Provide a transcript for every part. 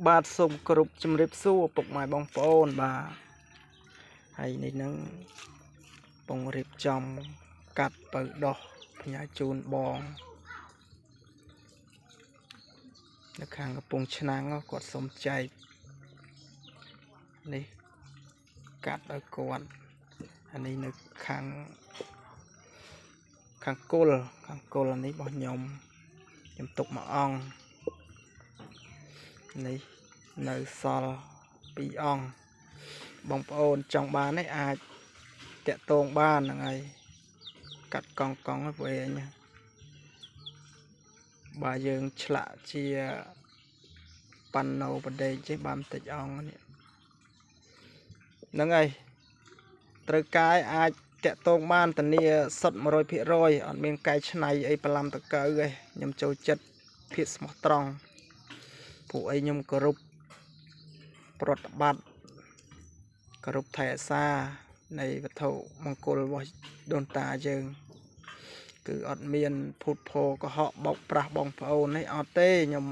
បាទសូមគោរពជំរាបសួរពុកម៉ែបងប្អូនបាទហើយនេះនឹងពងរៀបចំកាត់បើដោះផ្ញើជូនបងនៅខាងកំពង់ឆ្នាំងគាត់សុំចែកនេះកាត់ឲ្យគាត់អានេះនៅខាងគល់អានេះរបស់ខ្ញុំទុកមួយអង្គនេះនៅសល់2អង្គបងប្អូនចង់បាននេះអាចតាក់ទងបានហ្នឹងហើយកាត់កង់ឲ្យវែងបើយើងឆ្លាក់ជាប៉ាណូបដេកចេះបានបន្តិចអង្គនេះហ្នឹងហើយត្រូវកាយអាចតាក់ទងបានធានាសុទ្ធ 100% អត់មានកែច្នៃអីបន្លំតកើទេខ្ញុំចូលចិត្តភាពស្មោះត្រង់ពួកអីខ្ញុំគោរពប្រតិបត្តិគោរពថែរក្សានៃវត្ថុមង្គលរបស់ដូនតាយើងគឺអត់មានភូតភរកុហកបោកប្រាស់បងប្អូននេះអត់ទេខ្ញុំ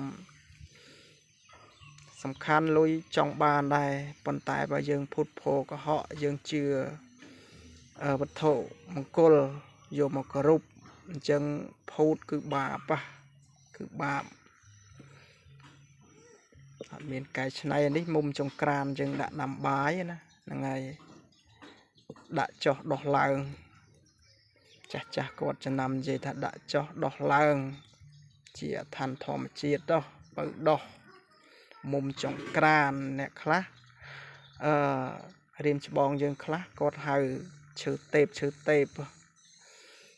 សំខាន់លុយចង់បានដែរប៉ុន្តែបើយើងភូតភរកុហកយើងជឿវត្ថុមង្គលយកមកគោរពអញ្ចឹងភូតគឺបាបគឺបាបអត់មានកែច្នៃនេះមុំចង្ក្រានយើងដាក់ដាំបាយណាហ្នឹងហើយដាក់ចុះដោះឡើងចាស់គាត់ចំណាំនិយាយថាដាក់ចុះដោះឡើងជាឋានធម្មជាតិដោះបើដោះមុំចង្ក្រានអ្នកខ្លះរៀមច្បងយើងខ្លះគាត់ហៅឈើតេប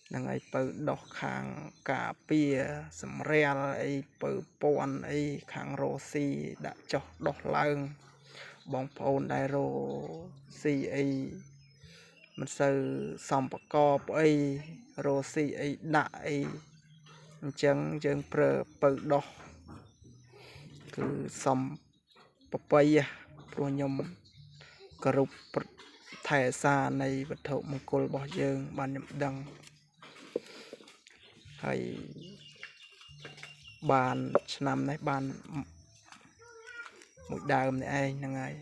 ហ្នឹងហើយបើដោះខាងកាពីសម្រាលអីបើពន់អីខាងរ៉ូស៊ីដាក់ចុះដោះឡើងបងប្អូនដែលរ៉ូស៊ីអីមិនសូវសំប្រកបអីរ៉ូស៊ីអីដាក់អីអញ្ចឹងយើងប្រើបើដោះគឺសំប្របីព្រោះខ្ញុំគោរពថែសារនៃវត្ថុមង្គលរបស់យើងបានខ្ញុំដឹងហើយបានឆ្នាំនេះបានមួយដើមនេះឯងហ្នឹងហើយ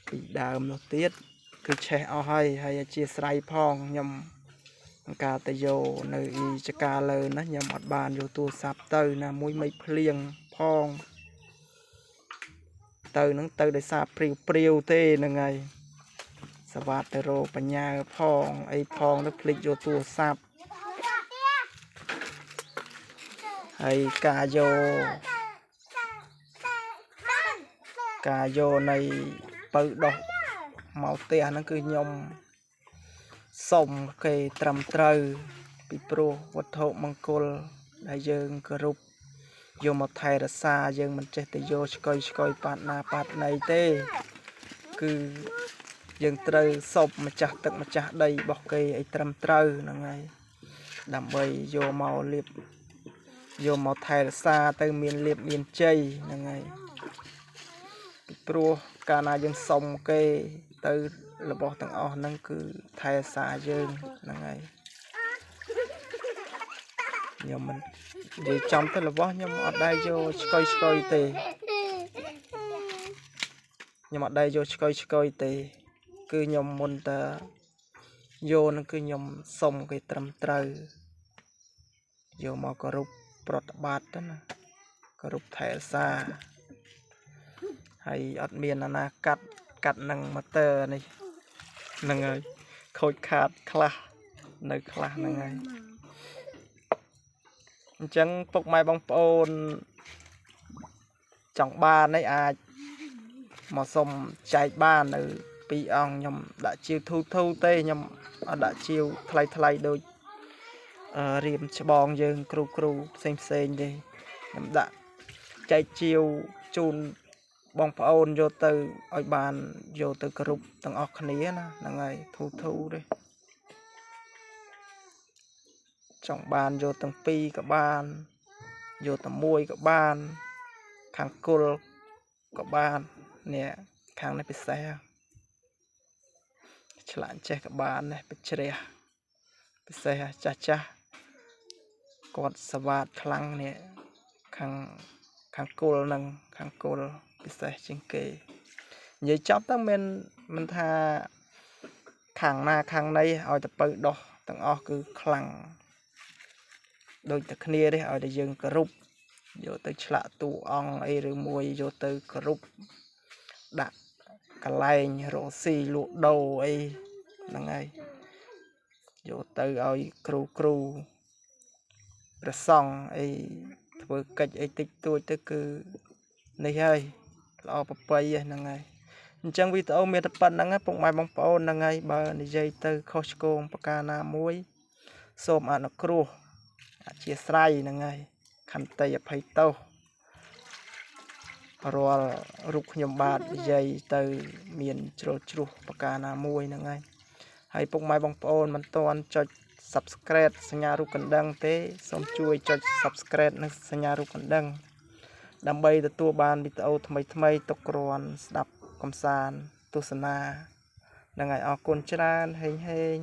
ពីដើមនោះទៀតគឺឆេះអស់ហើយអធិស្ឋានផងខ្ញុំកាលទៅយកនៅចកាលើណាខ្ញុំអត់បានយកទូរស័ព្ទទៅណាមួយមិនភ្លៀងផងទៅនឹងទៅដោយសារព្រាវទេហ្នឹងហើយសវត្តទៅរោបញ្ញាផងអីផងទៅភ្លេចយកទូរស័ព្ទហើយការយកនៃបើដោះមកផ្ទះហ្នឹងគឺខ្ញុំសុំគេត្រឹមត្រូវពីព្រោះវត្ថុមង្គលដែលយើងគោរពយកមកថែរក្សាយើងមិនចេះតែយកឆ្កុយប៉ាត់ណាប៉ាត់ណីទេគឺយើងត្រូវសុំម្ចាស់ទឹកម្ចាស់ដីរបស់គេឲ្យត្រឹមត្រូវហ្នឹងហើយដើម្បីយកមកលាបយកមកថែរក្សាទៅមានលាបមានជ័យហ្នឹងហើយពីព្រោះកាលណាយើងសុំគេទៅរបស់ទាំងអស់ហ្នឹងគឺថែរក្សាយើងហ្នឹងហើយខ្ញុំមិននិយាយចំទៅរបស់ខ្ញុំអត់ដែរយកឆ្កុយទេខ្ញុំអត់ដែរយកឆ្កុយទេគឺខ្ញុំមុនតើយកហ្នឹងគឺខ្ញុំសុំគេត្រឹមត្រូវយកមកគោរពប្រតិបត្តិណាគោរពថែរក្សាហើយអត់មានអាណាកាត់នឹងម៉ូទ័រនេះហ្នឹងហើយខូចខាតខ្លះនៅខ្លះហ្នឹងហើយអញ្ចឹងពុកម៉ែបងប្អូនចង់បាននេះអាចមកសុំចែកបាននៅ2អង្គខ្ញុំដាក់ជាវធូទេខ្ញុំអត់ដាក់ជាវថ្លៃដូចរៀមច្បងយើងគ្រូផ្សេងទេខ្ញុំដាក់ចែកជាវជូនបងប្អូនយកទៅឲ្យបានយកទៅគ្រប់ទាំងអស់គ្នាណាហ្នឹងហើយធូទេចង់បានយកទាំងពីរក៏បានយកតែមួយក៏បានខាងគល់ក៏បាននេះខាងនេះពិសេសឆ្លាក់ចេះក៏បាននេះបជ្រះពិសេសចាស់គាត់សវត្តខ្លាំងនេះខ ខាងគល់នឹងខាងគល់ពិសេសជាងគេនិយាយចប់ទៅមិនថាខាងណាខាងណីឲ្យទៅបើដោះទាំងអស់គឺខ្លាំងដូចតែគ្នាទេឲ្យតែយើងគោរពយកទៅឆ្លាក់តួអង្គអីឬមួយយកទៅគោរពដាក់កន្លែងរកស៊ីលក់ដូរអីហ្នឹងហើយយកទៅឲ្យគ្រូព្រះសង្ឃអីធ្វើកិច្ចអីតិចតួចទៅគឺនេះហើយល្អប្រពៃហ្នឹងហើយអញ្ចឹងវីដេអូមានតែប៉ុណ្្នឹងពុកម៉ែបងប្អូនហ្នឹងហើយបើនិយាយទៅខុសឆ្គងប្រការណាមួយសូមអនុគ្រោះអធិស្ឋានហ្នឹងហើយខន្តីអភ័យទោសរាល់រូបខ្ញុំបាទនិយាយទៅមានជ្រុលជ្រោះប្រការណាមួយហ្នឹងហើយពុកម៉ែបងប្អូនមិនទាន់ចុច Subscribe សញ្ញារូបកណ្ដឹងទេសូមជួយចុច Subscribe និងសញ្ញារូបកណ្ដឹងដើម្បីទទួលបានវីដេអូថ្មីទុកគ្រាន់ស្ដាប់កំសាន្តទស្សនាហ្នឹងហើយអរគុណច្រើនហេង